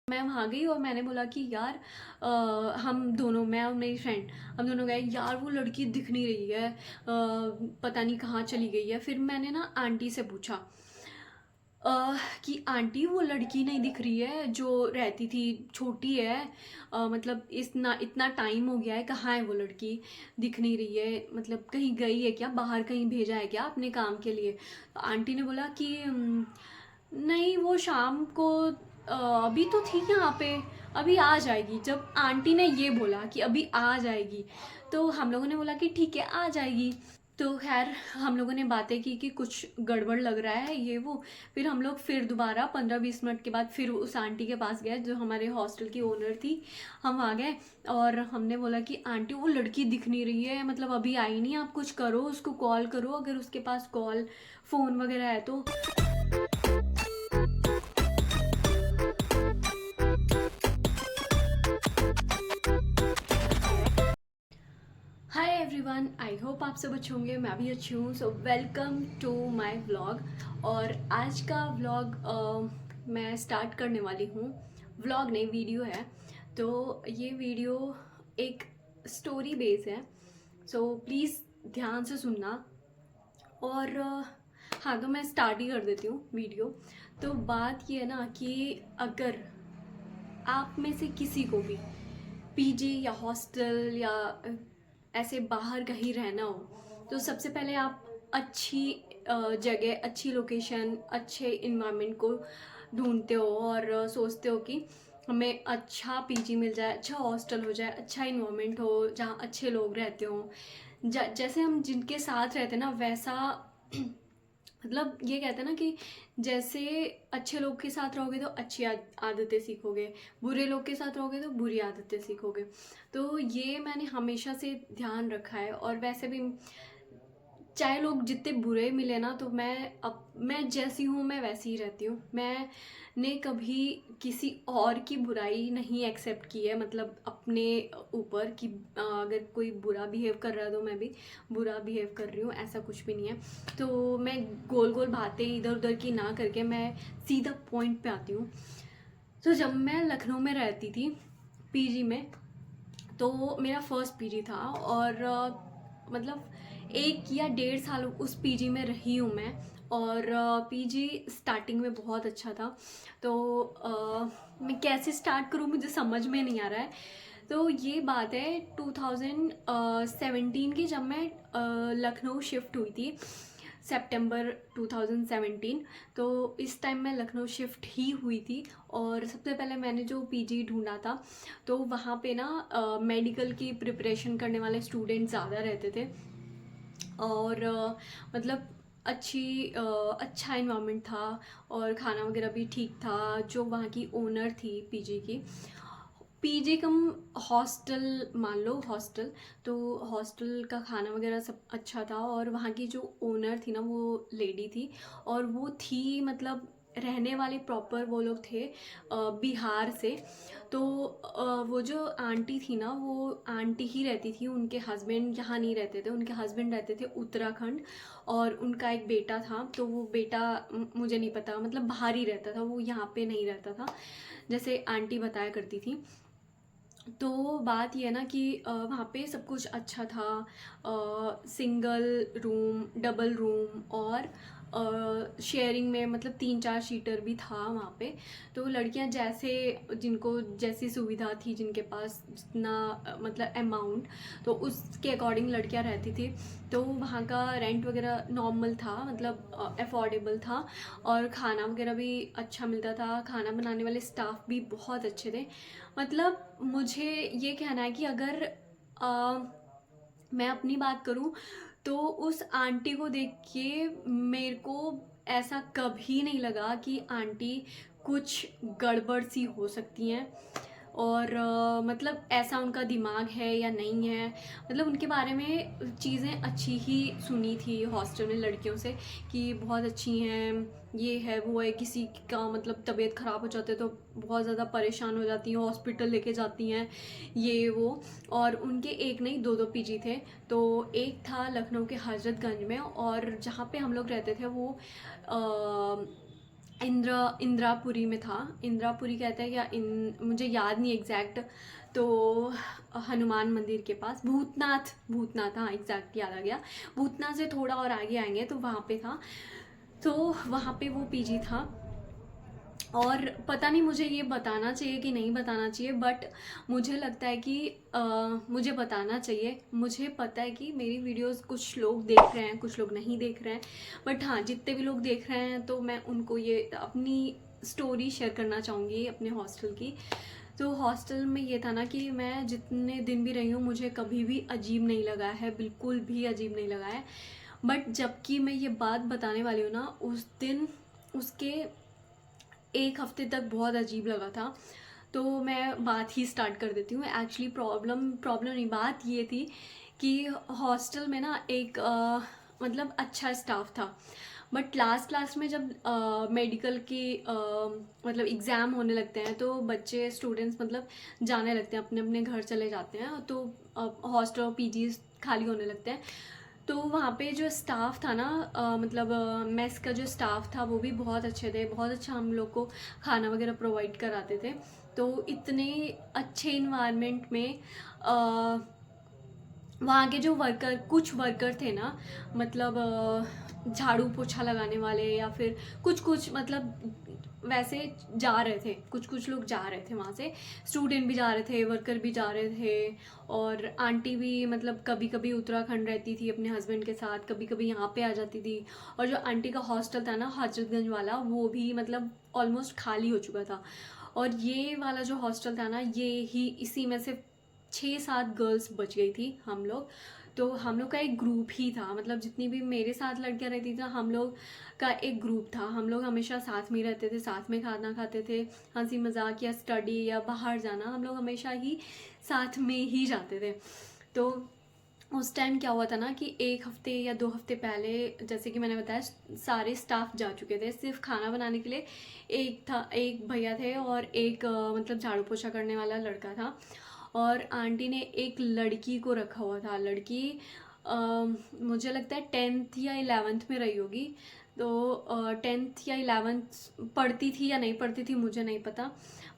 मैं वहाँ गई और मैंने बोला कि यार हम दोनों, मैं और मेरी फ्रेंड, हम दोनों गए, यार वो लड़की दिख नहीं रही है, पता नहीं कहाँ चली गई है। फिर मैंने ना आंटी से पूछा कि आंटी वो लड़की नहीं दिख रही है जो रहती थी, छोटी है, मतलब इतना इतना टाइम हो गया है, कहाँ है वो लड़की, दिख नहीं रही है, मतलब कहीं गई है क्या, बाहर कहीं भेजा है क्या अपने काम के लिए। तो आंटी ने बोला कि नहीं वो शाम को अभी तो थी यहाँ पे, अभी आ जाएगी। जब आंटी ने ये बोला कि अभी आ जाएगी, तो हम लोगों ने बोला कि ठीक है आ जाएगी। तो खैर हम लोगों ने बातें की कि कुछ गड़बड़ लग रहा है ये वो। फिर हम लोग फिर दोबारा 15-20 मिनट के बाद फिर उस आंटी के पास गए जो हमारे हॉस्टल की ओनर थी। हम आ गए और हमने बोला कि आंटी वो लड़की दिख नहीं रही है, मतलब अभी आई नहीं, आप कुछ करो, उसको कॉल करो अगर उसके पास कॉल फ़ोन वगैरह है तो। हाय एवरीवन, आई होप आप सब अच्छे होंगे, मैं भी अच्छी हूँ। So welcome to my vlog. और आज का व्लॉग मैं स्टार्ट करने वाली हूँ। व्लॉग नहीं, वीडियो है। तो ये वीडियो एक स्टोरी बेस है, सो प्लीज़ ध्यान से सुनना। और हाँ, तो मैं स्टार्ट ही कर देती हूँ वीडियो। तो बात ये है ना कि अगर आप में से किसी को भी पीजी या हॉस्टल या ऐसे बाहर कहीं रहना हो, तो सबसे पहले आप अच्छी जगह, अच्छी लोकेशन, अच्छे इन्वायरमेंट को ढूंढते हो और सोचते हो कि हमें अच्छा पीजी मिल जाए, अच्छा हॉस्टल हो जाए, अच्छा इन्वायरमेंट हो जहाँ अच्छे लोग रहते हो। जैसे हम जिनके साथ रहते हैं ना वैसा मतलब ये कहते हैं ना कि जैसे अच्छे लोग के साथ रहोगे तो अच्छी आदतें सीखोगे, बुरे लोग के साथ रहोगे तो बुरी आदतें सीखोगे। तो ये मैंने हमेशा से ध्यान रखा है। और वैसे भी चाहे लोग जितने बुरे मिले ना, तो मैं जैसी हूँ मैं वैसी ही रहती हूँ। मैंने कभी किसी और की बुराई नहीं एक्सेप्ट की है, मतलब अपने ऊपर कि अगर कोई बुरा बिहेव कर रहा है तो मैं भी बुरा बिहेव कर रही हूँ, ऐसा कुछ भी नहीं है। तो मैं गोल गोल बातें इधर उधर की ना करके मैं सीधा पॉइंट पे आती हूँ। तो जब मैं लखनऊ में रहती थी पीजी में, तो मेरा फर्स्ट पीजी था और मतलब 1 या 1.5 साल उस पीजी में रही हूँ मैं। और पीजी स्टार्टिंग में बहुत अच्छा था। तो मैं कैसे स्टार्ट करूँ मुझे समझ में नहीं आ रहा है। तो ये बात है 2017 की, जब मैं लखनऊ शिफ्ट हुई थी, सितंबर 2017। तो इस टाइम मैं लखनऊ शिफ्ट ही हुई थी। और सबसे पहले मैंने जो पीजी ढूंढा था, तो वहाँ पे ना मेडिकल की प्रिपरेशन करने वाले स्टूडेंट ज़्यादा रहते थे। और मतलब अच्छा इन्वायरमेंट था और खाना वगैरह भी ठीक था। जो वहाँ की ओनर थी पीजी की, पीजी कम हॉस्टल मान लो, हॉस्टल, तो हॉस्टल का खाना वगैरह सब अच्छा था। और वहाँ की जो ओनर थी ना वो लेडी थी, और वो थी मतलब रहने वाले प्रॉपर वो लोग थे बिहार से। तो वो जो आंटी थी ना, वो आंटी ही रहती थी, उनके हस्बैंड यहाँ नहीं रहते थे, उनके हस्बैंड रहते थे उत्तराखंड। और उनका एक बेटा था, तो वो बेटा मुझे नहीं पता, मतलब बाहर ही रहता था, वो यहाँ पे नहीं रहता था जैसे आंटी बताया करती थी। तो बात ये है ना कि वहाँ पे सब कुछ अच्छा था, सिंगल रूम, डबल रूम और शेयरिंग में, मतलब 3-4 सीटर भी था वहाँ पे। तो लड़कियाँ जैसे जिनको जैसी सुविधा थी, जिनके पास जितना मतलब अमाउंट, तो उसके अकॉर्डिंग लड़कियाँ रहती थी। तो वहाँ का रेंट वगैरह नॉर्मल था, मतलब अफोर्डेबल था। और खाना वगैरह भी अच्छा मिलता था, खाना बनाने वाले स्टाफ भी बहुत अच्छे थे। मतलब मुझे ये कहना है कि अगर अ, मैं अपनी बात करूं, तो उस आंटी को देख के मेरे को ऐसा कभी नहीं लगा कि आंटी कुछ गड़बड़ सी हो सकती हैं। और मतलब ऐसा उनका दिमाग है या नहीं है, मतलब उनके बारे में चीज़ें अच्छी ही सुनी थी हॉस्टल में लड़कियों से कि बहुत अच्छी हैं, ये है वो है, किसी का मतलब तबीयत ख़राब हो जाते तो बहुत ज़्यादा परेशान हो जाती हैं, हॉस्पिटल लेके जाती हैं, ये वो। और उनके एक नहीं, दो दो पीजी थे। तो एक था लखनऊ के हजरतगंज में, और जहाँ पे हम लोग रहते थे वो इंद्रापुरी में था, इंद्रापुरी कहते हैं या मुझे याद नहीं एग्जैक्ट। तो हनुमान मंदिर के पास भूतनाथ, हाँ एग्जैक्ट याद आ गया। भूतनाथ से थोड़ा और आगे आएंगे तो वहाँ पे था, तो वहाँ पे वो पीजी था। और पता नहीं मुझे ये बताना चाहिए कि नहीं बताना चाहिए, बट मुझे लगता है कि मुझे बताना चाहिए। मुझे पता है कि मेरी वीडियोस कुछ लोग देख रहे हैं, कुछ लोग नहीं देख रहे हैं, बट हाँ जितने भी लोग देख रहे हैं तो मैं उनको ये अपनी स्टोरी शेयर करना चाहूँगी अपने हॉस्टल की। तो हॉस्टल में ये था ना कि मैं जितने दिन भी रही हूँ मुझे कभी भी अजीब नहीं लगा है, बिल्कुल भी अजीब नहीं लगा है। बट जबकि मैं ये बात बताने वाली हूँ ना, उस दिन उसके एक हफ्ते तक बहुत अजीब लगा था। तो मैं बात ही स्टार्ट कर देती हूँ। एक्चुअली प्रॉब्लम नहीं, बात ये थी कि हॉस्टल में ना एक मतलब अच्छा स्टाफ था, बट क्लास में जब मेडिकल की मतलब एग्ज़ाम होने लगते हैं तो बच्चे स्टूडेंट्स मतलब जाने लगते हैं, अपने अपने घर चले जाते हैं, तो हॉस्टल और पीजी खाली होने लगते हैं। तो वहाँ पे जो स्टाफ था ना मतलब मेस का जो स्टाफ था वो भी बहुत अच्छे थे, बहुत अच्छा हम लोग को खाना वगैरह प्रोवाइड कराते थे। तो इतने अच्छे इन्वायरमेंट में वहाँ के जो कुछ वर्कर थे ना, मतलब झाड़ू पोछा लगाने वाले या फिर कुछ मतलब वैसे जा रहे थे, कुछ लोग जा रहे थे वहाँ से, स्टूडेंट भी जा रहे थे, वर्कर भी जा रहे थे। और आंटी भी मतलब कभी कभी उत्तराखंड रहती थी अपने हस्बैंड के साथ, कभी कभी यहाँ पे आ जाती थी। और जो आंटी का हॉस्टल था ना हजरतगंज वाला, वो भी मतलब ऑलमोस्ट खाली हो चुका था। और ये वाला जो हॉस्टल था ना, ये ही इसी में से 6-7 गर्ल्स बच गई थी हम लोग। तो हम लोग का एक ग्रुप ही था, मतलब जितनी भी मेरे साथ लड़कियां रहती थी हम लोग का एक ग्रुप था। हम लोग हमेशा साथ में रहते थे, साथ में खाना खाते थे, हंसी मजाक या स्टडी या बाहर जाना हम लोग हमेशा ही साथ में ही जाते थे। तो उस टाइम क्या हुआ था ना कि एक हफ्ते या 2 हफ्ते पहले, जैसे कि मैंने बताया, सारे स्टाफ जा चुके थे, सिर्फ खाना बनाने के लिए एक भैया थे और एक मतलब झाड़ू पोछा करने वाला लड़का था। और आंटी ने एक लड़की को रखा हुआ था। लड़की मुझे लगता है 10th या 11th में रही होगी। तो 10th या 11th पढ़ती थी या नहीं पढ़ती थी मुझे नहीं पता,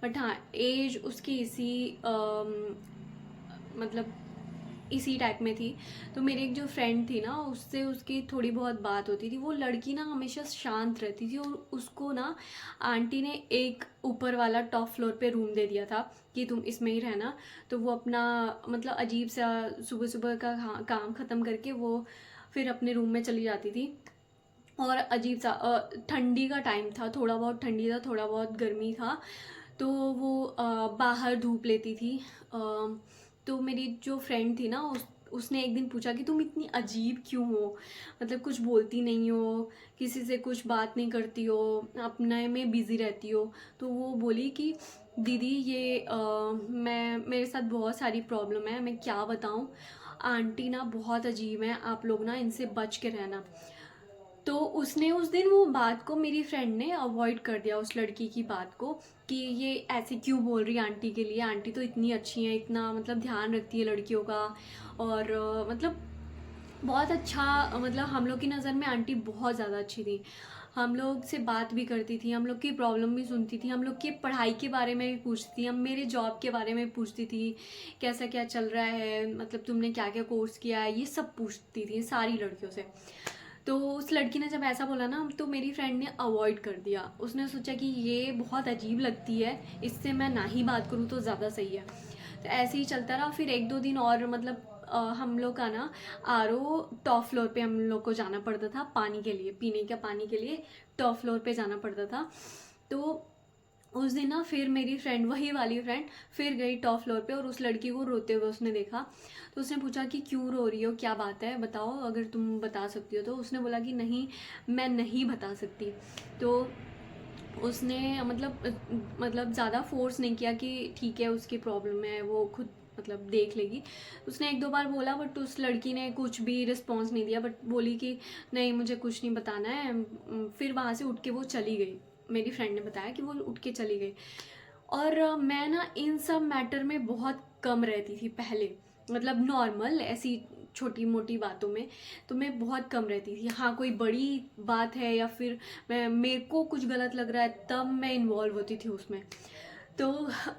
बट हाँ एज उसकी इसी मतलब इसी टाइप में थी। तो मेरी एक जो फ्रेंड थी ना, उससे उसकी थोड़ी बहुत बात होती थी। वो लड़की ना हमेशा शांत रहती थी और उसको ना आंटी ने एक ऊपर वाला टॉप फ्लोर पे रूम दे दिया था कि तुम इसमें ही रहना। तो वो अपना मतलब अजीब सा सुबह सुबह का काम ख़त्म करके वो फिर अपने रूम में चली जाती थी। और अजीब सा ठंडी का टाइम था, थोड़ा बहुत ठंडी था, थोड़ा बहुत गर्मी था। तो वो बाहर धूप लेती थी। तो मेरी जो फ्रेंड थी ना, उसने एक दिन पूछा कि तुम इतनी अजीब क्यों हो, मतलब कुछ बोलती नहीं हो, किसी से कुछ बात नहीं करती हो, अपने में बिज़ी रहती हो। तो वो बोली कि दीदी ये मेरे साथ बहुत सारी प्रॉब्लम है, मैं क्या बताऊँ, आंटी ना बहुत अजीब है, आप लोग ना इनसे बच के रहना। तो उसने उस दिन वो बात को, मेरी फ्रेंड ने अवॉइड कर दिया उस लड़की की बात को कि ये ऐसे क्यों बोल रही है आंटी के लिए, आंटी तो इतनी अच्छी है, इतना मतलब ध्यान रखती है लड़कियों का। और मतलब बहुत अच्छा, मतलब हम लोग की नज़र में आंटी बहुत ज़्यादा अच्छी थी। हम लोग से बात भी करती थी, हम लोग की प्रॉब्लम भी सुनती थी, हम लोग की पढ़ाई के बारे में भी पूछती थी, हम मेरे जॉब के बारे में पूछती थी, कैसा क्या चल रहा है, मतलब तुमने क्या क्या कोर्स किया है, ये सब पूछती थी सारी लड़कियों से। तो उस लड़की ने जब ऐसा बोला ना, तो मेरी फ्रेंड ने अवॉइड कर दिया। उसने सोचा कि ये बहुत अजीब लगती है, इससे मैं ना ही बात करूँ तो ज़्यादा सही है। तो ऐसे ही चलता रहा। फिर 1-2 दिन और मतलब हम लोग का ना आरओ टॉप फ्लोर पे हम लोग को जाना पड़ता था पानी के लिए, पीने का पानी के लिए टॉप फ्लोर पे जाना पड़ता था। तो उस दिन ना फिर मेरी फ्रेंड, वही वाली फ्रेंड, फिर गई टॉप फ्लोर पे और उस लड़की को रोते हुए उसने देखा। तो उसने पूछा कि क्यों रो रही हो, क्या बात है, बताओ, अगर तुम बता सकती हो। तो उसने बोला कि नहीं, मैं नहीं बता सकती। तो उसने मतलब ज़्यादा फोर्स नहीं किया कि ठीक है उसकी प्रॉब्लम है, वो खुद मतलब देख लेगी। उसने 1-2 बार बोला, बट उस लड़की ने कुछ भी रिस्पॉन्स नहीं दिया, बट बोली कि नहीं मुझे कुछ नहीं बताना है। फिर वहाँ से उठ के वो चली गई। मेरी फ्रेंड ने बताया कि वो उठ के चली गई। और मैं ना इन सब मैटर में बहुत कम रहती थी पहले, मतलब नॉर्मल ऐसी छोटी मोटी बातों में तो मैं बहुत कम रहती थी। हाँ, कोई बड़ी बात है या फिर मेरे को कुछ गलत लग रहा है तब मैं इन्वॉल्व होती थी उसमें। तो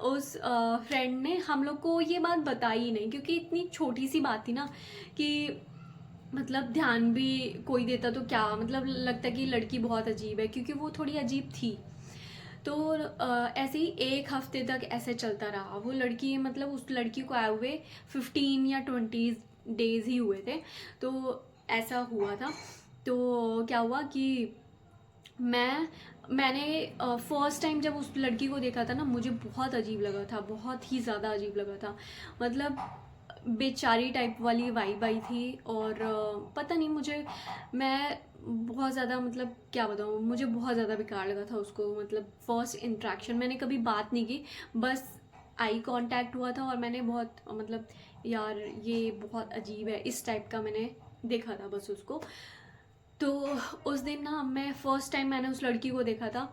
उस फ्रेंड ने हम लोग को ये बात बताई ही नहीं, क्योंकि इतनी छोटी सी बात थी ना कि मतलब ध्यान भी कोई देता तो क्या मतलब लगता कि लड़की बहुत अजीब है, क्योंकि वो थोड़ी अजीब थी। तो ऐसे ही एक हफ्ते तक ऐसे चलता रहा। वो लड़की मतलब उस लड़की को आए हुए 15 या 20 डेज ही हुए थे। तो ऐसा हुआ था। तो क्या हुआ कि मैंने फर्स्ट टाइम जब उस लड़की को देखा था ना, मुझे बहुत अजीब लगा था, बहुत ही ज़्यादा अजीब लगा था। मतलब बेचारी टाइप वाली वाइब आई थी। और पता नहीं मुझे, मैं बहुत ज़्यादा मतलब क्या बताऊँ, मुझे बहुत ज़्यादा बेकार लगा था उसको। मतलब फर्स्ट इंट्रैक्शन मैंने कभी बात नहीं की, बस आई कांटेक्ट हुआ था और मैंने बहुत मतलब यार ये बहुत अजीब है इस टाइप का मैंने देखा था बस उसको। तो उस दिन ना मैं फर्स्ट टाइम मैंने उस लड़की को देखा था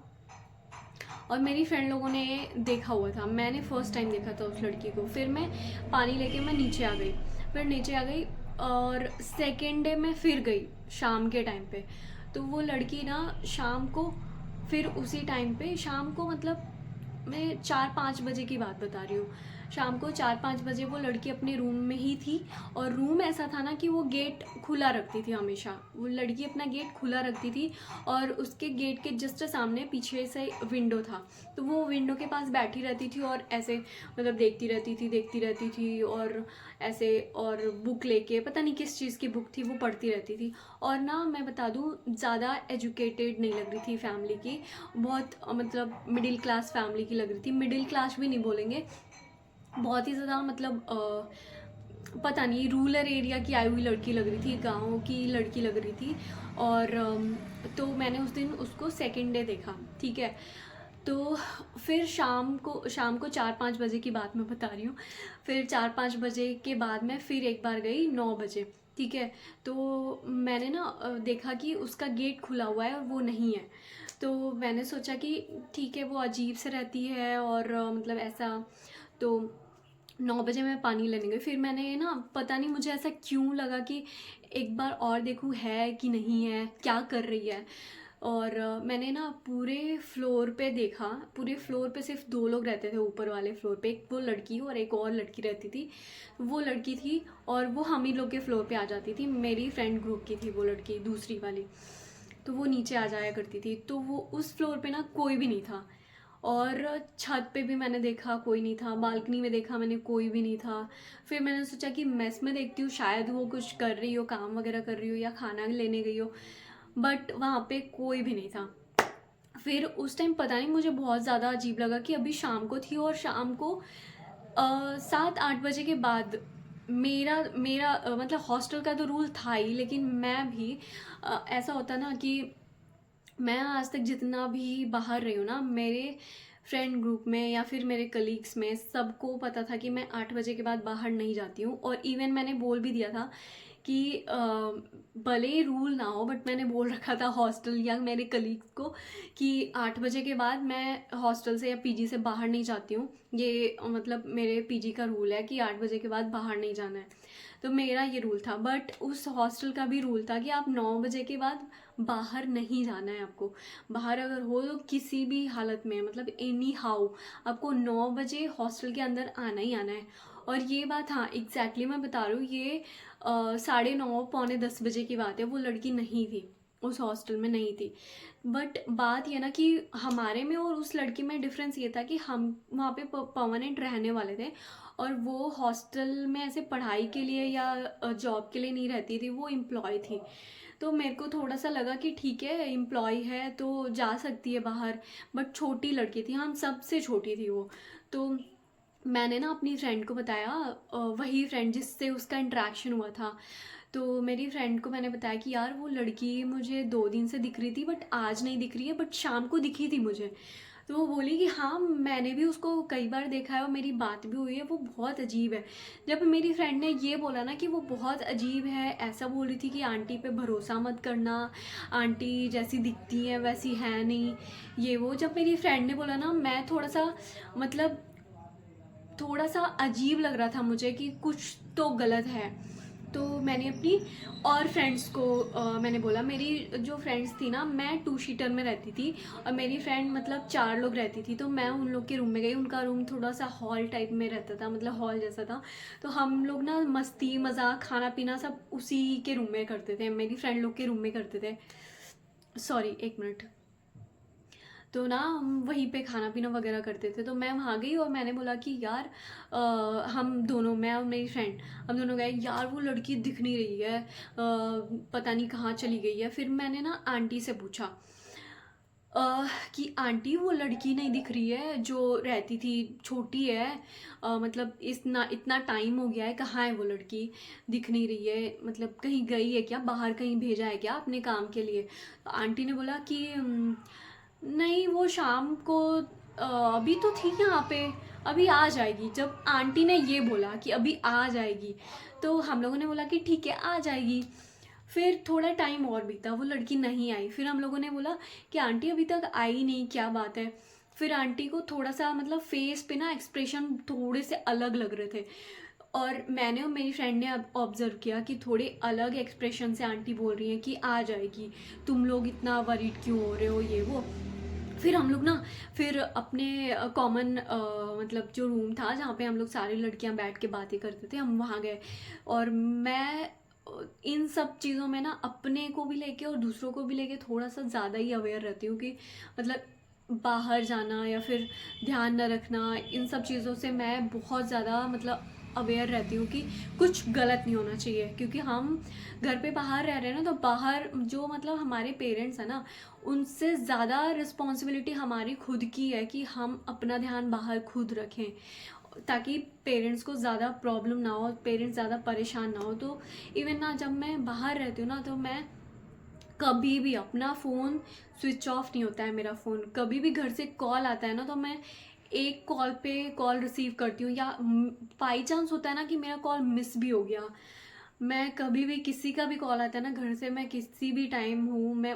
और मेरी फ्रेंड लोगों ने देखा हुआ था। मैंने फर्स्ट टाइम देखा था उस लड़की को। फिर मैं पानी लेके मैं नीचे आ गई। फिर नीचे आ गई और सेकेंड डे मैं फिर गई शाम के टाइम पे। तो वो लड़की ना शाम को, फिर उसी टाइम पे शाम को मतलब मैं 4-5 बजे की बात बता रही हूँ। शाम को 4-5 बजे वो लड़की अपने रूम में ही थी। और रूम ऐसा था ना कि वो गेट खुला रखती थी हमेशा। वो लड़की अपना गेट खुला रखती थी और उसके गेट के जस्ट सामने पीछे से विंडो था। तो वो विंडो के पास बैठी रहती थी और ऐसे मतलब देखती रहती थी और ऐसे, और बुक लेके पता नहीं किस चीज़ की बुक थी वो पढ़ती रहती थी। और ना मैं बता दूँ, ज़्यादा एजुकेटेड नहीं लग रही थी फैमिली की, बहुत मतलब मिडिल क्लास फैमिली की लग रही थी। मिडिल क्लास भी नहीं बोलेंगे, बहुत ही ज़्यादा मतलब पता नहीं रूरल एरिया की आई हुई लड़की लग रही थी, गाँव की लड़की लग रही थी। और तो मैंने उस दिन उसको सेकेंड डे देखा, ठीक है। तो फिर शाम को 4-5 बजे की बात मैं बता रही हूँ। फिर 4-5 बजे के बाद मैं फिर एक बार गई 9 बजे, ठीक है। तो मैंने ना देखा कि उसका गेट खुला हुआ है और वो नहीं है। तो मैंने सोचा कि ठीक है वो अजीब से रहती है और मतलब ऐसा। तो 9 बजे मैं पानी लेने गई। फिर मैंने ना पता नहीं मुझे ऐसा क्यों लगा कि एक बार और देखूँ है कि नहीं है, क्या कर रही है। और मैंने ना पूरे फ्लोर पे देखा। पूरे फ्लोर पे सिर्फ 2 लोग रहते थे ऊपर वाले फ्लोर पे, एक वो लड़की और एक और लड़की रहती थी। वो लड़की थी और वो हम ही लोग के फ्लोर पे आ जाती थी, मेरी फ्रेंड ग्रुप की थी वो लड़की दूसरी वाली। तो वो नीचे आ जाया करती थी। तो वो उस फ्लोर पे ना कोई भी नहीं था। और छत पे भी मैंने देखा कोई नहीं था, बालकनी में देखा मैंने कोई भी नहीं था। फिर मैंने सोचा कि मेस में देखती हूँ, शायद वो कुछ कर रही हो, काम वगैरह कर रही हो या खाना लेने गई हो। बट वहाँ पे कोई भी नहीं था। फिर उस टाइम पता नहीं मुझे बहुत ज़्यादा अजीब लगा कि अभी शाम को थी और शाम को 7-8 बजे के बाद मेरा मेरा मतलब हॉस्टल का तो रूल था ही, लेकिन मैं भी ऐसा होता ना कि मैं आज तक जितना भी बाहर रही हूँ ना, मेरे फ्रेंड ग्रुप में या फिर मेरे कलीग्स में सबको पता था कि मैं 8 बजे के बाद बाहर नहीं जाती हूँ। और इवन मैंने बोल भी दिया था कि भले रूल ना हो, बट मैंने बोल रखा था हॉस्टल या मेरे कलीग्स को कि 8 बजे के बाद मैं हॉस्टल से या पीजी से बाहर नहीं जाती हूँ। ये मतलब मेरे पीजी का रूल है कि 8 बजे के बाद बाहर नहीं जाना है। तो मेरा ये रूल था। बट उस हॉस्टल का भी रूल था कि आप 9 बजे के बाद बाहर नहीं जाना है आपको। बाहर अगर हो तो किसी भी हालत में मतलब एनी हाउ आपको 9 बजे हॉस्टल के अंदर आना ही आना है। और ये बात हाँ एग्जैक्टली मैं बता रही हूँ, ये 9:30-10 बजे की बात है। वो लड़की नहीं थी उस हॉस्टल में, नहीं थी। बट बात ये ना कि हमारे में और उस लड़की में डिफरेंस ये था कि हम वहाँ पे परमानेंट रहने वाले थे और वो हॉस्टल में ऐसे पढ़ाई के लिए या जॉब के लिए नहीं रहती थी, वो एम्प्लॉय थी। तो मेरे को थोड़ा सा लगा कि ठीक है एम्प्लॉय है तो जा सकती है बाहर। बट छोटी लड़की थी, हम सबसे छोटी थी वो। तो मैंने ना अपनी फ्रेंड को बताया, वही फ्रेंड जिससे उसका इंटरेक्शन हुआ था। तो मेरी फ्रेंड को मैंने बताया कि यार वो लड़की मुझे 2 दिन से दिख रही थी बट आज नहीं दिख रही है, बट शाम को दिखी थी मुझे। तो वो बोली कि हाँ मैंने भी उसको कई बार देखा है और मेरी बात भी हुई है, वो बहुत अजीब है। जब मेरी फ्रेंड ने ये बोला ना कि वो बहुत अजीब है, ऐसा बोल रही थी कि आंटी पे भरोसा मत करना, आंटी जैसी दिखती हैं वैसी है नहीं, ये वो। जब मेरी फ्रेंड ने बोला ना, मैं थोड़ा सा मतलब थोड़ा सा अजीब लग रहा था मुझे कि कुछ तो गलत है। तो मैंने अपनी और फ्रेंड्स को मैंने बोला, मेरी जो फ्रेंड्स थी ना, मैं 2 सीटर में रहती थी और मेरी फ्रेंड मतलब 4 लोग रहती थी। तो मैं उन लोग के रूम में गई। उनका रूम थोड़ा सा हॉल टाइप में रहता था, मतलब हॉल जैसा था। तो हम लोग ना मस्ती मजाक खाना पीना सब उसी के रूम में करते थे, मेरी फ्रेंड लोग के रूम में करते थे। Sorry, 1 minute. तो ना हम वहीं पे खाना पीना वगैरह करते थे। तो मैं वहाँ गई और मैंने बोला कि यार हम दोनों, मैं और मेरी फ्रेंड, हम दोनों गए, यार वो लड़की दिख नहीं रही है, पता नहीं कहाँ चली गई है। फिर मैंने ना आंटी से पूछा कि आंटी वो लड़की नहीं दिख रही है जो रहती थी, छोटी है, मतलब इतना टाइम हो गया है, कहाँ है वो लड़की, दिख नहीं रही है, मतलब कहीं गई है क्या, बाहर कहीं भेजा है क्या अपने काम के लिए। तो आंटी ने बोला कि नहीं वो शाम को अभी तो थी यहाँ पे, अभी आ जाएगी। जब आंटी ने ये बोला कि अभी आ जाएगी, तो हम लोगों ने बोला कि ठीक है आ जाएगी। फिर थोड़ा टाइम और बीता, वो लड़की नहीं आई। फिर हम लोगों ने बोला कि आंटी अभी तक आई नहीं, क्या बात है। फिर आंटी को थोड़ा सा मतलब फेस पे ना एक्सप्रेशन थोड़े से अलग लग रहे थे, और मैंने और मेरी फ्रेंड ने अब ऑब्जर्व किया कि थोड़े अलग एक्सप्रेशन से आंटी बोल रही हैं कि आ जाएगी, तुम लोग इतना वरीड क्यों हो रहे हो, ये वो। फिर हम लोग ना, फिर अपने कॉमन मतलब जो रूम था जहाँ पे हम लोग सारी लड़कियाँ बैठ के बातें करते थे, हम वहाँ गए। और मैं इन सब चीज़ों में ना अपने को भी लेके और दूसरों को भी लेके थोड़ा सा ज़्यादा ही अवेयर रहती हूँ कि मतलब बाहर जाना या फिर ध्यान न रखना, इन सब चीज़ों से मैं बहुत ज़्यादा मतलब अवेयर रहती हूँ कि कुछ गलत नहीं होना चाहिए। क्योंकि हम घर पे बाहर रह रहे हैं ना, तो बाहर जो मतलब हमारे पेरेंट्स हैं ना, उनसे ज़्यादा रिस्पॉन्सिबिलिटी हमारी खुद की है कि हम अपना ध्यान बाहर खुद रखें, ताकि पेरेंट्स को ज़्यादा प्रॉब्लम ना हो, पेरेंट्स ज़्यादा परेशान ना हो। तो इवन ना जब मैं बाहर रहती हूँ ना, तो मैं कभी भी अपना फ़ोन स्विच ऑफ नहीं होता है मेरा फ़ोन। कभी भी घर से कॉल आता है ना, तो मैं एक कॉल पे कॉल रिसीव करती हूँ, या बाई चांस होता है ना कि मेरा कॉल मिस भी हो गया, मैं कभी भी किसी का भी कॉल आता है ना घर से, मैं किसी भी टाइम हूँ, मैं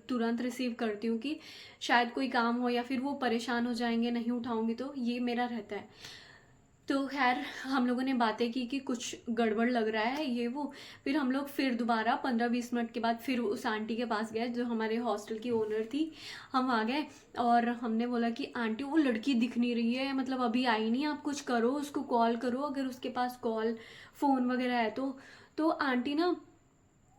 तुरंत रिसीव करती हूँ कि शायद कोई काम हो या फिर वो परेशान हो जाएंगे नहीं उठाऊंगी, तो ये मेरा रहता है। तो खैर हम लोगों ने बातें की कि कुछ गड़बड़ लग रहा है ये वो। फिर हम लोग फिर दोबारा 15-20 मिनट के बाद फिर उस आंटी के पास गए जो हमारे हॉस्टल की ओनर थी। हम आ गए और हमने बोला कि आंटी वो लड़की दिख नहीं रही है, मतलब अभी आई नहीं, आप कुछ करो, उसको कॉल करो अगर उसके पास कॉल फ़ोन वगैरह है तो आंटी ना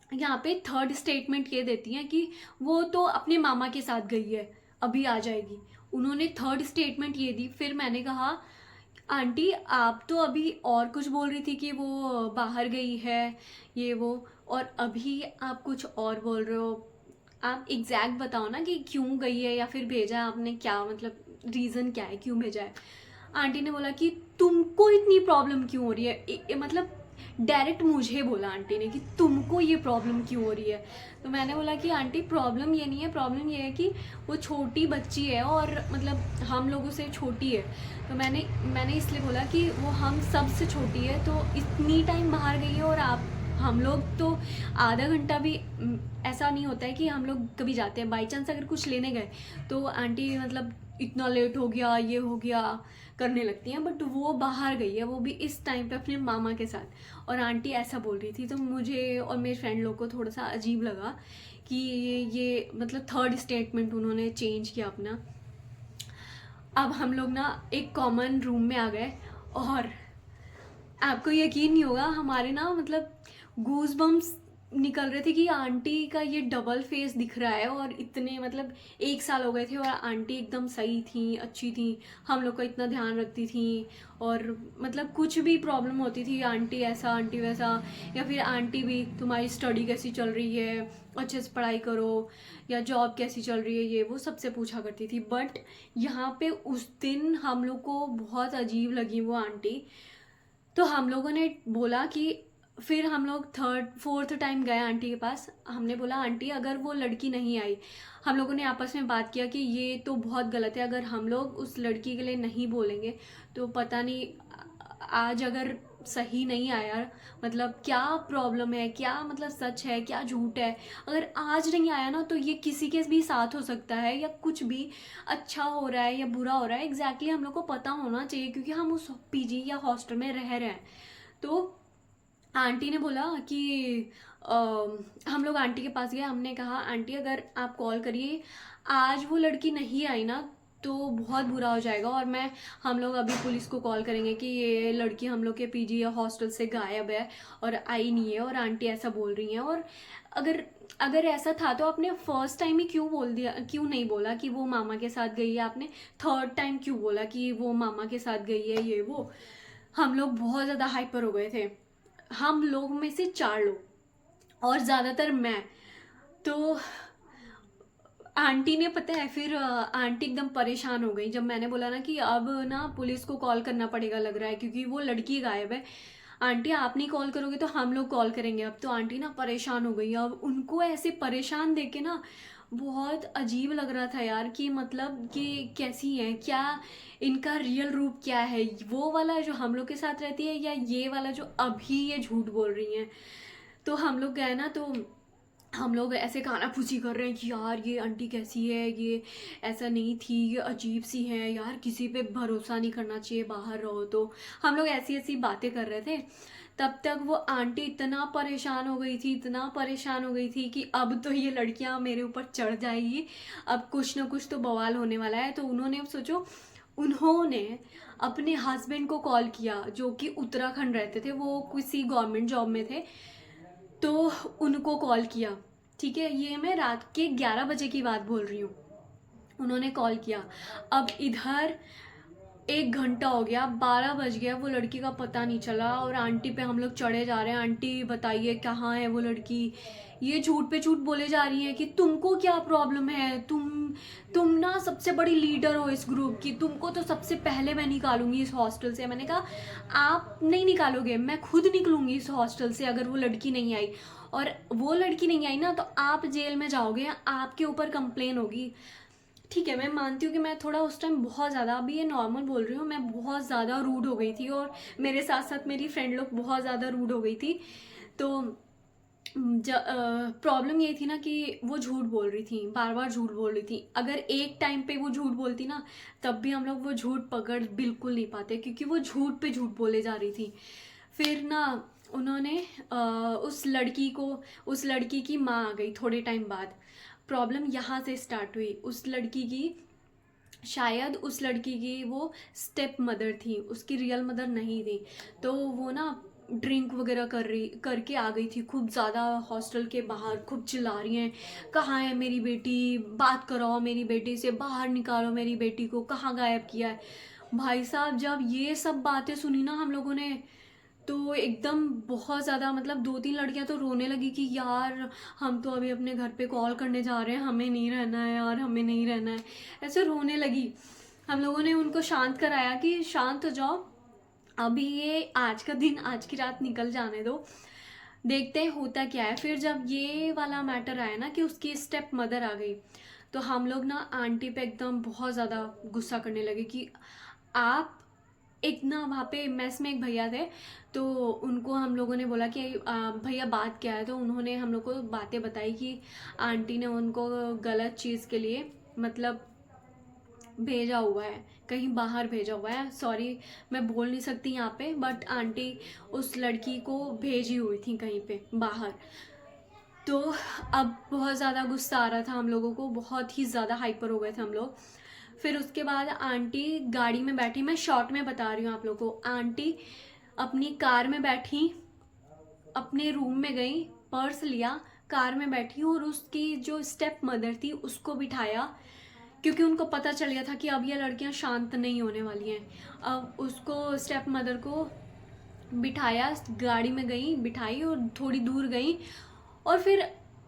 यहाँ पे थर्ड स्टेटमेंट ये देती हैं कि वो तो अपने मामा के साथ गई है, अभी आ जाएगी। उन्होंने थर्ड स्टेटमेंट ये दी। फिर मैंने कहा आंटी आप तो अभी और कुछ बोल रही थी कि वो बाहर गई है ये वो, और अभी आप कुछ और बोल रहे हो। आप एग्जैक्ट बताओ ना कि क्यों गई है या फिर भेजा है आपने, क्या मतलब रीज़न क्या है, क्यों भेजा है। आंटी ने बोला कि तुमको इतनी प्रॉब्लम क्यों हो रही है, मतलब डायरेक्ट मुझे बोला आंटी ने कि तुमको ये प्रॉब्लम क्यों हो रही है। तो मैंने बोला कि आंटी प्रॉब्लम ये नहीं है, प्रॉब्लम ये है कि वो छोटी बच्ची है और मतलब हम लोगों से छोटी है। तो मैंने इसलिए बोला कि वो हम सब से छोटी है, तो इतनी टाइम बाहर गई है, और हम लोग तो आधा घंटा भी ऐसा नहीं होता है कि हम लोग कभी जाते हैं, बाई चांस अगर कुछ लेने गए तो आंटी मतलब इतना लेट हो गया, ये हो गया करने लगती हैं। बट वो बाहर गई है, वो भी इस टाइम पे अपने मामा के साथ, और आंटी ऐसा बोल रही थी। तो मुझे और मेरे फ्रेंड लोग को थोड़ा सा अजीब लगा कि ये मतलब थर्ड स्टेटमेंट उन्होंने चेंज किया अपना। अब हम लोग ना एक कॉमन रूम में आ गए, और आपको यकीन नहीं होगा हमारे ना मतलब गूज बम्स निकल रहे थे कि आंटी का ये डबल फेस दिख रहा है, और इतने मतलब 1 साल हो गए थे और आंटी एकदम सही थी, अच्छी थी, हम लोग का इतना ध्यान रखती थी, और मतलब कुछ भी प्रॉब्लम होती थी आंटी ऐसा आंटी वैसा, या फिर आंटी भी तुम्हारी स्टडी कैसी चल रही है, अच्छे से पढ़ाई करो, या जॉब कैसी चल रही है, ये वो सबसे पूछा करती थी। बट यहाँ पे उस दिन हम लोग को बहुत अजीब लगी वो आंटी। तो हम लोगों ने बोला कि फिर हम लोग थर्ड फोर्थ टाइम गए आंटी के पास। हमने बोला आंटी अगर वो लड़की नहीं आई, हम लोगों ने आपस में बात किया कि ये तो बहुत गलत है, अगर हम लोग उस लड़की के लिए नहीं बोलेंगे तो पता नहीं आज अगर सही नहीं आया, मतलब क्या प्रॉब्लम है, क्या मतलब सच है, क्या झूठ है, अगर आज नहीं आया ना तो ये किसी के भी साथ हो सकता है, या कुछ भी अच्छा हो रहा है या बुरा हो रहा है एग्जैक्टली हम लोग को पता होना चाहिए, क्योंकि हम उस पीजी या हॉस्टल में रह रहे हैं। तो आंटी ने बोला कि अ, हम लोग आंटी के पास गए, हमने कहा आंटी अगर आप कॉल करिए, आज वो लड़की नहीं आई ना तो बहुत बुरा हो जाएगा, और हम लोग अभी पुलिस को कॉल करेंगे कि ये लड़की हम लोग के पीजी या हॉस्टल से गायब है और आई नहीं है, और आंटी ऐसा बोल रही हैं। और अगर अगर ऐसा था तो आपने फर्स्ट टाइम ही क्यों बोल दिया, क्यों नहीं बोला कि वो मामा के साथ गई है, आपने थर्ड टाइम क्यों बोला कि वो मामा के साथ गई है ये वो। हम लोग बहुत ज़्यादा हाइपर हो गए थे, हम लोग में से 4 लोग और ज़्यादातर मैं। तो आंटी ने, पता है फिर आंटी एकदम परेशान हो गई जब मैंने बोला ना कि अब ना पुलिस को कॉल करना पड़ेगा लग रहा है, क्योंकि वो लड़की गायब है। आंटी आप नहीं कॉल करोगे तो हम लोग कॉल करेंगे अब। तो आंटी ना परेशान हो गई, अब उनको ऐसे परेशान देख के ना बहुत अजीब लग रहा था यार, कि मतलब ये कैसी है, क्या इनका रियल रूप क्या है, वो वाला जो हम लोग के साथ रहती है या ये वाला जो अभी ये झूठ बोल रही हैं। तो हम लोग गए ना, तो हम लोग ऐसे काना फूसी कर रहे हैं कि यार ये आंटी कैसी है, ये ऐसा नहीं थी, ये अजीब सी है यार, किसी पे भरोसा नहीं करना चाहिए बाहर रहो तो। हम लोग ऐसी ऐसी बातें कर रहे थे। तब तक वो आंटी इतना परेशान हो गई थी, इतना परेशान हो गई थी कि अब तो ये लड़कियां मेरे ऊपर चढ़ जाएगी, अब कुछ ना कुछ तो बवाल होने वाला है। तो उन्होंने सोचो, उन्होंने अपने हस्बैंड को कॉल किया जो कि उत्तराखंड रहते थे, वो किसी गवर्नमेंट जॉब में थे, तो उनको कॉल किया। ठीक है, ये मैं रात के 11 बजे की बात बोल रही हूँ। उन्होंने कॉल किया, अब इधर 1 घंटा हो गया, 12 बज गया, वो लड़की का पता नहीं चला, और आंटी पे हम लोग चढ़े जा रहे हैं, आंटी बताइए कहाँ है वो लड़की। ये झूठ पे झूठ बोले जा रही है कि तुमको क्या प्रॉब्लम है, तुम ना सबसे बड़ी लीडर हो इस ग्रुप की, तुमको तो सबसे पहले मैं निकालूंगी इस हॉस्टल से। मैंने कहा आप नहीं निकालोगे, मैं खुद निकलूंगी इस हॉस्टल से अगर वो लड़की नहीं आई, और वो लड़की नहीं आई ना तो आप जेल में जाओगे, आपके ऊपर कंप्लेन होगी। ठीक है, मैं मानती हूँ कि मैं थोड़ा उस टाइम बहुत ज़्यादा, अभी ये नॉर्मल बोल रही हूँ, मैं बहुत ज़्यादा रूड हो गई थी, और मेरे साथ साथ मेरी फ्रेंड लोग बहुत ज़्यादा रूड हो गई थी। तो प्रॉब्लम ये थी ना कि वो झूठ बोल रही थी, बार बार झूठ बोल रही थी। अगर एक टाइम पे वो झूठ बोलती ना तब भी हम लोग वो झूठ पकड़ बिल्कुल नहीं पाते, क्योंकि वो झूठ पे झूठ बोले जा रही थी। फिर ना उन्होंने उस लड़की की माँ आ गई थोड़े टाइम बाद। प्रॉब्लम यहाँ से स्टार्ट हुई। उस लड़की की, शायद उस लड़की की वो स्टेप मदर थी, उसकी रियल मदर नहीं थी। तो वो ना ड्रिंक वगैरह करके आ गई थी खूब ज़्यादा, हॉस्टल के बाहर खूब चिल्ला रही हैं, कहाँ है मेरी बेटी, बात कराओ मेरी बेटी से, बाहर निकालो मेरी बेटी को, कहाँ गायब किया है। भाई साहब जब ये सब बातें सुनी ना हम लोगों ने, तो एकदम बहुत ज़्यादा, मतलब 2-3 लड़कियां तो रोने लगी कि यार हम तो अभी अपने घर पे कॉल करने जा रहे हैं, हमें नहीं रहना है यार, हमें नहीं रहना है, ऐसे रोने लगी। हम लोगों ने उनको शांत कराया कि शांत हो जाओ, अभी ये आज का दिन, आज की रात निकल जाने दो, देखते हैं होता क्या है। फिर जब ये वाला मैटर आया ना कि उसकी स्टेप मदर आ गई, तो हम लोग ना आंटी पे एकदम बहुत ज़्यादा गुस्सा करने लगे कि आप, एक ना वहाँ पे मेस में एक भैया थे, तो उनको हम लोगों ने बोला कि भैया बात क्या है। तो उन्होंने हम लोग को बातें बताई कि आंटी ने उनको गलत चीज़ के लिए, मतलब भेजा हुआ है, कहीं बाहर भेजा हुआ है। सॉरी मैं बोल नहीं सकती यहाँ पे, बट आंटी उस लड़की को भेजी हुई थी कहीं पे बाहर। तो अब बहुत ज़्यादा गुस्सा आ रहा था हम लोगों को, बहुत ही ज़्यादा हाइपर हो गए थे हम लोग। फिर उसके बाद आंटी गाड़ी में बैठी, मैं शॉर्ट में बता रही हूँ आप लोगों को, आंटी अपनी कार में बैठी, अपने रूम में गई, पर्स लिया, कार में बैठी, और उसकी जो स्टेप मदर थी उसको बिठाया, क्योंकि उनको पता चल गया था कि अब ये लड़कियां शांत नहीं होने वाली हैं। अब उसको, स्टेप मदर को बिठाया, गाड़ी में गई, बिठाई और थोड़ी दूर गई, और फिर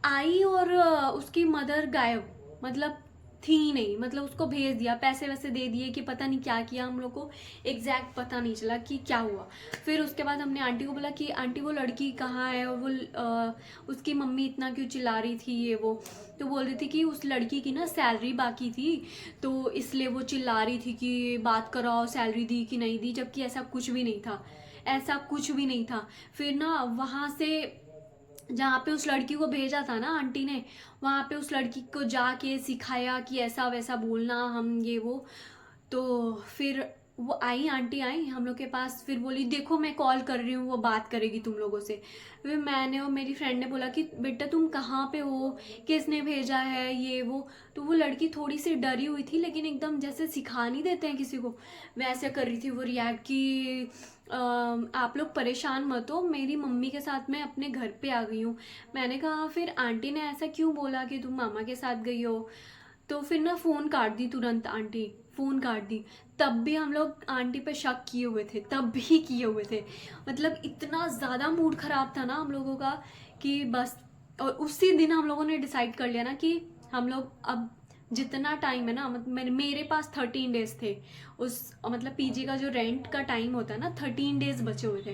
आई, और उसकी मदर गायब, मतलब थी ही नहीं, मतलब उसको भेज दिया, पैसे वैसे दे दिए कि पता नहीं क्या किया, हम लोग को एग्जैक्ट पता नहीं चला कि क्या हुआ। फिर उसके बाद हमने आंटी को बोला कि आंटी वो लड़की कहाँ है, और वो उसकी मम्मी इतना क्यों चिल्ला रही थी ये वो। तो बोल रही थी कि उस लड़की की ना सैलरी बाकी थी, तो इसलिए वो चिल्ला रही थी कि बात कराओ सैलरी दी कि नहीं दी, जबकि ऐसा कुछ भी नहीं था, ऐसा कुछ भी नहीं था। फिर ना वहाँ से जहाँ पे उस लड़की को भेजा था ना आंटी ने, वहाँ पे उस लड़की को जाके सिखाया कि ऐसा वैसा बोलना, हम ये वो। तो फिर वो आई, आंटी आई हम लोग के पास, फिर बोली देखो मैं कॉल कर रही हूँ, वो बात करेगी तुम लोगों से। फिर मैंने और मेरी फ्रेंड ने बोला कि बेटा तुम कहाँ पे हो, किसने भेजा है ये वो। तो वो लड़की थोड़ी सी डरी हुई थी, लेकिन एकदम जैसे सिखा नहीं देते हैं किसी को, वैसे कर रही थी वो रिएक्ट कि आप लोग परेशान मत हो, मेरी मम्मी के साथ मैं अपने घर पे आ गई हूँ। मैंने कहा फिर आंटी ने ऐसा क्यों बोला कि तुम मामा के साथ गई हो। तो फिर ना फ़ोन काट दी तुरंत आंटी, फ़ोन काट दी। तब भी हम लोग आंटी पे शक किए हुए थे, तब भी किए हुए थे, मतलब इतना ज़्यादा मूड ख़राब था ना हम लोगों का कि बस। और उसी दिन हम लोगों ने डिसाइड कर लिया ना कि हम लोग अब जितना टाइम है ना, मतलब मेरे पास 13 डेज थे उस, मतलब पीजी का जो रेंट का टाइम होता है ना, 13 डेज बचे हुए थे।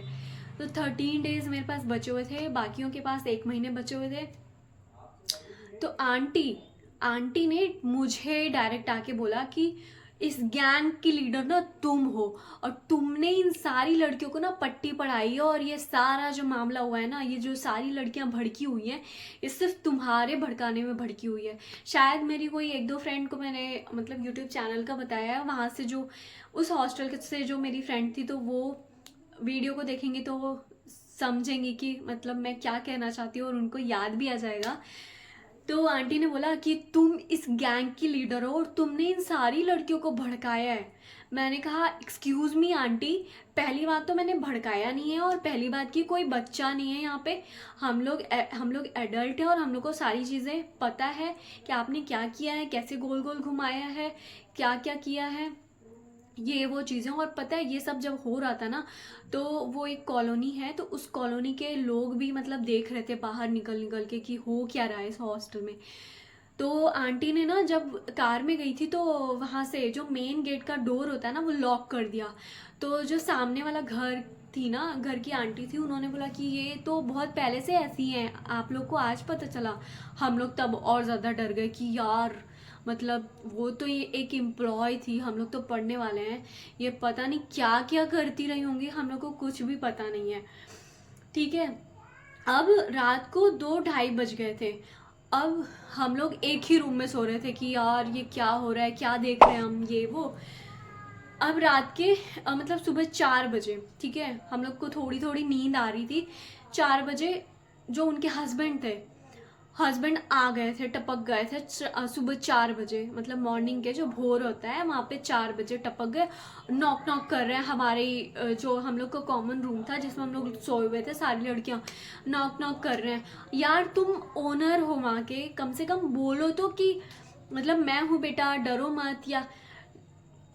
तो 13 डेज मेरे पास बचे हुए थे, बाकियों के पास 1 महीने बचे हुए थे। तो आंटी आंटी ने मुझे डायरेक्ट आके बोला कि इस गैंग की लीडर ना तुम हो, और तुमने इन सारी लड़कियों को ना पट्टी पढ़ाई है, और ये सारा जो मामला हुआ है ना, ये जो सारी लड़कियां भड़की हुई हैं, ये सिर्फ तुम्हारे भड़काने में भड़की हुई है। शायद मेरी कोई 1-2 फ्रेंड को मैंने मतलब यूट्यूब चैनल का बताया है, वहाँ से जो उस हॉस्टल से जो मेरी फ्रेंड थी, तो वो वीडियो को देखेंगी तो वो समझेंगी कि मतलब मैं क्या कहना चाहती हूँ, और उनको याद भी आ जाएगा। तो आंटी ने बोला कि तुम इस गैंग की लीडर हो और तुमने इन सारी लड़कियों को भड़काया है। मैंने कहा एक्सक्यूज मी आंटी, पहली बात तो मैंने भड़काया नहीं है, और पहली बात कि कोई बच्चा नहीं है यहाँ पे, हम लोग एडल्ट हैं, और हम लोग को सारी चीज़ें पता है कि आपने क्या किया है, कैसे गोल गोल घुमाया है, क्या क्या किया है, ये वो चीज़ें। और पता है ये सब जब हो रहा था ना, तो वो एक कॉलोनी है, तो उस कॉलोनी के लोग भी मतलब देख रहे थे बाहर निकल निकल के कि हो क्या रहा है इस हॉस्टल में। तो आंटी ने ना जब कार में गई थी, तो वहाँ से जो मेन गेट का डोर होता है ना, वो लॉक कर दिया। तो जो सामने वाला घर थी ना, घर की आंटी थी, उन्होंने बोला कि ये तो बहुत पहले से ऐसी हैं, आप लोग को आज पता चला। हम लोग तब और ज़्यादा डर गए कि यार, मतलब वो तो ये एक एम्प्लॉय थी, हम लोग तो पढ़ने वाले हैं, ये पता नहीं क्या क्या करती रही होंगी, हम लोग को कुछ भी पता नहीं है। ठीक है, अब रात को 2-2:30 बज गए थे। अब हम लोग एक ही रूम में सो रहे थे कि यार ये क्या हो रहा है, क्या देख रहे हैं हम, ये वो। अब रात के मतलब सुबह 4 बजे, ठीक है, हम लोग को थोड़ी थोड़ी नींद आ रही थी। 4 बजे जो उनके हस्बैंड थे, हस्बैंड आ गए थे, टपक गए थे सुबह 4 बजे, मतलब मॉर्निंग के जो भोर होता है वहाँ पे 4 बजे टपक गए। नॉक नॉक कर रहे हैं हमारे जो हम लोग का कॉमन रूम था जिसमें हम लोग सोए हुए थे सारी लड़कियाँ, नॉक नॉक कर रहे हैं। यार तुम ओनर हो वहाँ के, कम से कम बोलो तो कि मतलब मैं हूँ बेटा, डरो मत। या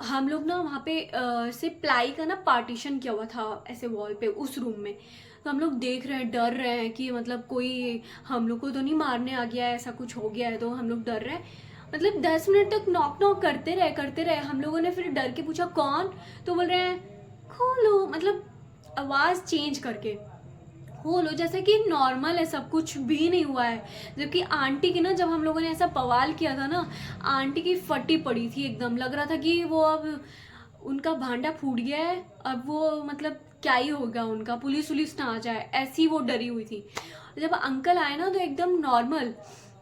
हम लोग ना वहाँ पे से प्लाई का ना पार्टीशन किया हुआ था ऐसे वॉल पे उस रूम में। तो हम लोग देख रहे हैं, डर रहे हैं कि मतलब कोई हम लोग को तो नहीं मारने आ गया है, ऐसा कुछ हो गया है, तो हम लोग डर रहे हैं। मतलब 10 मिनट तक नॉक नॉक करते रहे। हम लोगों ने फिर डर के पूछा कौन, तो बोल रहे हैं खोलो, मतलब आवाज़ चेंज करके खोलो, जैसे कि नॉर्मल है, सब कुछ भी नहीं हुआ है। जबकि आंटी की ना, जब हम लोगों ने ऐसा बवाल किया था ना, आंटी की फटी पड़ी थी एकदम, लग रहा था कि वो अब उनका भांडा फूट गया है, अब वो मतलब क्या ही होगा उनका, पुलिस वुलिस ना आ जाए, ऐसी वो डरी हुई थी। जब अंकल आए ना तो एकदम नॉर्मल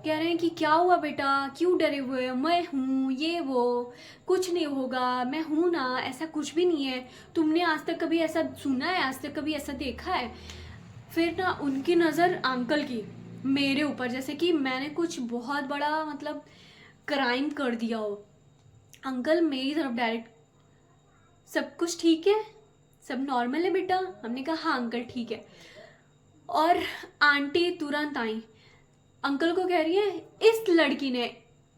कह रहे हैं कि क्या हुआ बेटा, क्यों डरे हुए हो, मैं हूँ ये वो, कुछ नहीं होगा, मैं हूँ ना, ऐसा कुछ भी नहीं है, तुमने आज तक कभी ऐसा सुना है, आज तक कभी ऐसा देखा है। फिर ना उनकी नज़र अंकल की मेरे ऊपर, जैसे कि मैंने कुछ बहुत बड़ा मतलब क्राइम कर दिया हो। अंकल मेरी तरफ डायरेक्ट, सब कुछ ठीक है, सब नॉर्मल है बेटा। हमने कहा हाँ अंकल ठीक है। और आंटी तुरंत आई, अंकल को कह रही है इस लड़की ने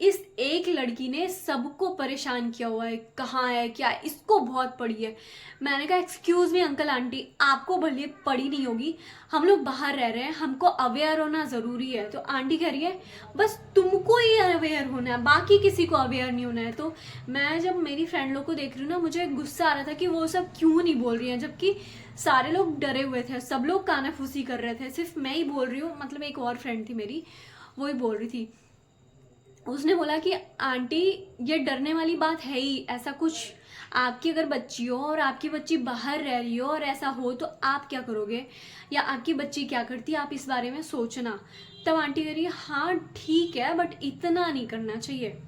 इस एक लड़की ने सबको परेशान किया हुआ है, कहाँ है क्या है, इसको बहुत पड़ी है। मैंने कहा एक्सक्यूज़ मी अंकल आंटी, आपको भले पड़ी नहीं होगी, हम लोग बाहर रह रहे हैं, हमको अवेयर होना ज़रूरी है। तो आंटी कह रही है बस तुमको ही अवेयर होना है, बाकी किसी को अवेयर नहीं होना है। तो मैं जब मेरी फ्रेंड लोग को देख रही हूँ ना, मुझे गुस्सा आ रहा था कि वो सब क्यों नहीं बोल रही हैं, जबकि सारे लोग डरे हुए थे, सब लोग कानाफूसी कर रहे थे, सिर्फ मैं ही बोल रही हूँ। मतलब एक और फ्रेंड थी मेरी, वो ही बोल रही थी। उसने बोला कि आंटी ये डरने वाली बात है ही, ऐसा कुछ आपकी अगर बच्ची हो और आपकी बच्ची बाहर रह रही हो और ऐसा हो तो आप क्या करोगे, या आपकी बच्ची क्या करती, आप इस बारे में सोचना। तब आंटी कह रही है हाँ ठीक है बट इतना नहीं करना चाहिए।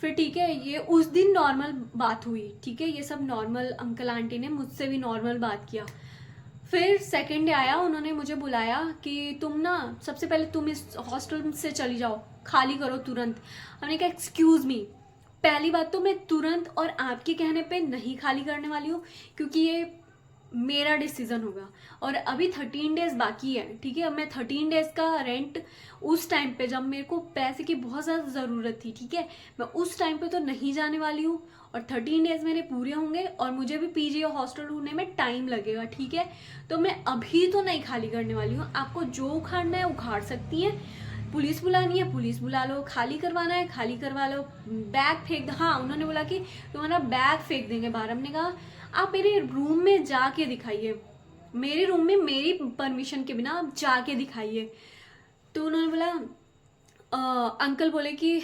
फिर ठीक है, ये उस दिन नॉर्मल बात हुई, ठीक है, ये सब नॉर्मल, अंकल आंटी ने मुझसे भी नॉर्मल बात किया। फिर सेकेंड डे आया, उन्होंने मुझे बुलाया कि तुम ना सबसे पहले तुम इस हॉस्टल से चली जाओ, खाली करो तुरंत। हमने कहा एक्सक्यूज़ मी, पहली बात तो मैं तुरंत और आपके कहने पे नहीं खाली करने वाली हूँ, क्योंकि ये मेरा डिसीज़न होगा और अभी 13 डेज़ बाकी है, ठीक है। अब मैं 13 डेज़ का रेंट उस टाइम पे जब मेरे को पैसे की बहुत ज़्यादा ज़रूरत थी, ठीक है, मैं उस टाइम पे तो नहीं जाने वाली हूँ। और 13 डेज़ मेरे पूरे होंगे और मुझे भी पीजी और हॉस्टल ढूंढने में टाइम लगेगा, ठीक है। तो मैं अभी तो नहीं खाली करने वाली हूँ, आपको जो उखाड़ना है उखाड़ सकती हैं, पुलिस बुलानी है पुलिस बुला लो, खाली करवाना है खाली करवा लो, बैग फेंक दो। हाँ, उन्होंने बोला कि तुम्हारा बैग फेंक देंगे बाहर। हमने कहा आप मेरे रूम में जाके दिखाइए, मेरे रूम में मेरी परमिशन के बिना आप जाके दिखाइए। तो उन्होंने बोला अंकल बोले कि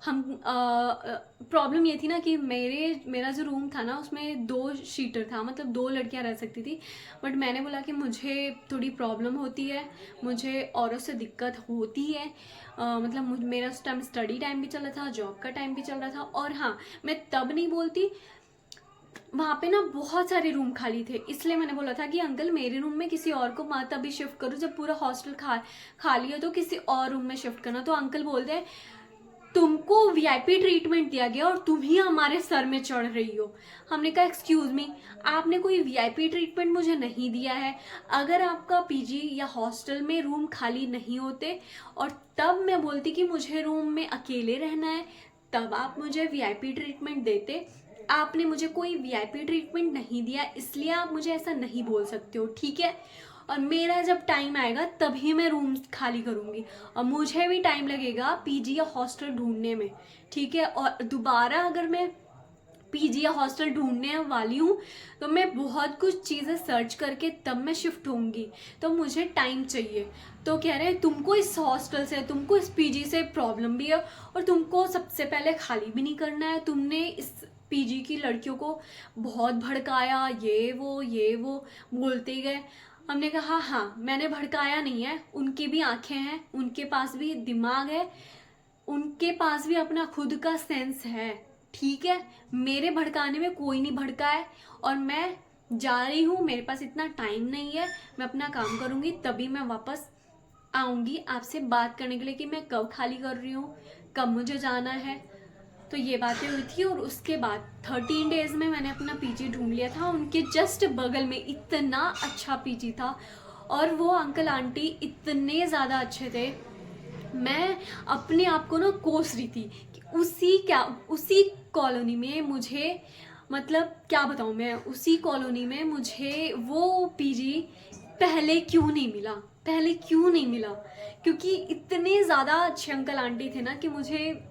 हम प्रॉब्लम ये थी ना कि मेरा जो रूम था ना उसमें 2 शीटर था, मतलब 2 लड़कियां रह सकती थी। बट मैंने बोला कि मुझे थोड़ी प्रॉब्लम होती है, मुझे औरों से दिक्कत होती है, मतलब मेरा उस टाइम स्टडी टाइम भी चल रहा था, जॉब का टाइम भी चल रहा था। और हाँ, मैं तब नहीं बोलती, वहाँ पे ना बहुत सारे रूम खाली थे, इसलिए मैंने बोला था कि अंकल मेरे रूम में किसी और को मत अभी शिफ्ट करो, जब पूरा हॉस्टल खाली है तो किसी और रूम में शिफ्ट करना। तो अंकल बोलते हैं तुमको वीआईपी ट्रीटमेंट दिया गया और तुम ही हमारे सर में चढ़ रही हो। हमने कहा एक्सक्यूज़ मी, आपने कोई वीआईपी ट्रीटमेंट मुझे नहीं दिया है। अगर आपका पीजी या हॉस्टल में रूम खाली नहीं होते और तब मैं बोलती कि मुझे रूम में अकेले रहना है, तब आप मुझे वीआईपी ट्रीटमेंट देते। आपने मुझे कोई वीआईपी ट्रीटमेंट नहीं दिया, इसलिए आप मुझे ऐसा नहीं बोल सकते हो, ठीक है। और मेरा जब टाइम आएगा तभी मैं रूम खाली करूँगी और मुझे भी टाइम लगेगा पीजी या हॉस्टल ढूंढने में, ठीक है। और दोबारा अगर मैं पीजी या हॉस्टल ढूंढने वाली हूँ तो मैं बहुत कुछ चीज़ें सर्च करके तब मैं शिफ्ट होंगी, तो मुझे टाइम चाहिए। तो कह रहे हैं तुमको इस हॉस्टल से, तुमको इस पीजी से प्रॉब्लम भी है और तुमको सबसे पहले खाली भी नहीं करना है, तुमने इस पीजी की लड़कियों को बहुत भड़काया, ये वो बोलते गए। हमने कहा हाँ, मैंने भड़काया नहीं है, उनकी भी आंखें हैं, उनके पास भी दिमाग है, उनके पास भी अपना खुद का सेंस है, ठीक है। मेरे भड़काने में कोई नहीं भड़का है और मैं जा रही हूँ, मेरे पास इतना टाइम नहीं है, मैं अपना काम करूँगी तभी मैं वापस आऊँगी आपसे बात करने के लिए कि मैं कब खाली कर रही हूँ, कब मुझे जाना है। तो ये बातें हुई थी और उसके बाद 13 डेज़ में मैंने अपना पीजी ढूंढ लिया था। उनके जस्ट बगल में इतना अच्छा पीजी था और वो अंकल आंटी इतने ज़्यादा अच्छे थे, मैं अपने आप को ना कोस रही थी कि उसी कॉलोनी में मुझे, मतलब क्या बताऊँ मैं, उसी कॉलोनी में मुझे वो पीजी पहले क्यों नहीं मिला, क्योंकि इतने ज़्यादा अच्छे अंकल आंटी थे ना कि मुझे,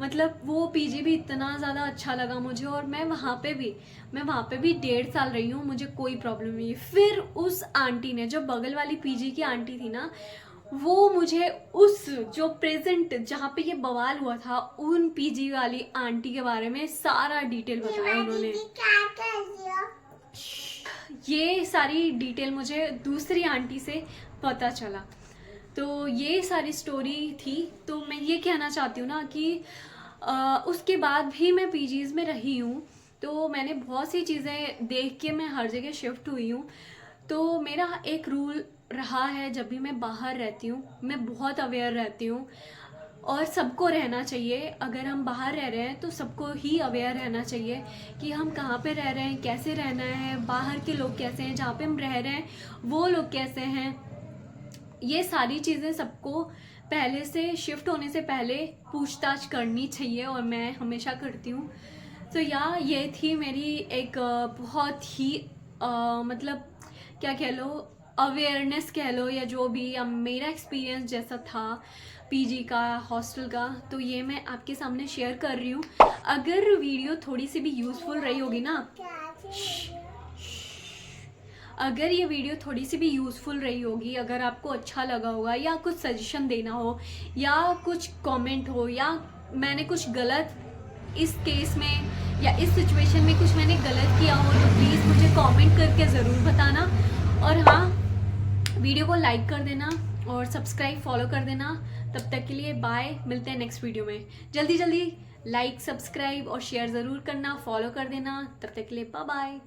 मतलब वो पीजी भी इतना ज़्यादा अच्छा लगा मुझे। और मैं वहाँ पे भी 1.5 साल रही हूँ, मुझे कोई प्रॉब्लम नहीं। फिर उस आंटी ने, जो बगल वाली पीजी की आंटी थी ना, वो मुझे उस जो प्रेजेंट जहाँ पे ये बवाल हुआ था उन पीजी वाली आंटी के बारे में सारा डिटेल बताया उन्होंने। ये सारी डिटेल मुझे दूसरी आंटी से पता चला। तो ये सारी स्टोरी थी। तो मैं ये कहना चाहती हूँ ना कि उसके बाद भी मैं पीजीज़ में रही हूँ, तो मैंने बहुत सी चीज़ें देख के मैं हर जगह शिफ्ट हुई हूँ। तो मेरा एक रूल रहा है, जब भी मैं बाहर रहती हूँ मैं बहुत अवेयर रहती हूँ और सबको रहना चाहिए। अगर हम बाहर रह रहे हैं तो सबको ही अवेयर रहना चाहिए कि हम कहाँ पे रह रहे हैं, कैसे रहना है, बाहर के लोग कैसे हैं, जहाँ पे हम रह रहे हैं वो लोग कैसे हैं। ये सारी चीज़ें सबको पहले से शिफ्ट होने से पहले पूछताछ करनी चाहिए, और मैं हमेशा करती हूँ। तो ये थी मेरी एक बहुत ही मतलब क्या कह लो, अवेयरनेस कह लो, या जो भी मेरा एक्सपीरियंस जैसा था पीजी का, हॉस्टल का, तो ये मैं आपके सामने शेयर कर रही हूँ। अगर वीडियो थोड़ी सी भी यूज़फुल रही होगी ना, अगर ये वीडियो थोड़ी सी भी यूज़फुल रही होगी, अगर आपको अच्छा लगा होगा, या कुछ सजेशन देना हो, या कुछ कमेंट हो, या मैंने कुछ गलत इस केस में या इस सिचुएशन में कुछ मैंने गलत किया हो, तो प्लीज़ मुझे कमेंट करके ज़रूर बताना। और हाँ, वीडियो को लाइक कर देना और सब्सक्राइब फॉलो कर देना। तब तक के लिए बाय, मिलते हैं नेक्स्ट वीडियो में। जल्दी जल्दी लाइक, सब्सक्राइब और शेयर ज़रूर करना, फॉलो कर देना। तब तक के लिए बाय बाय।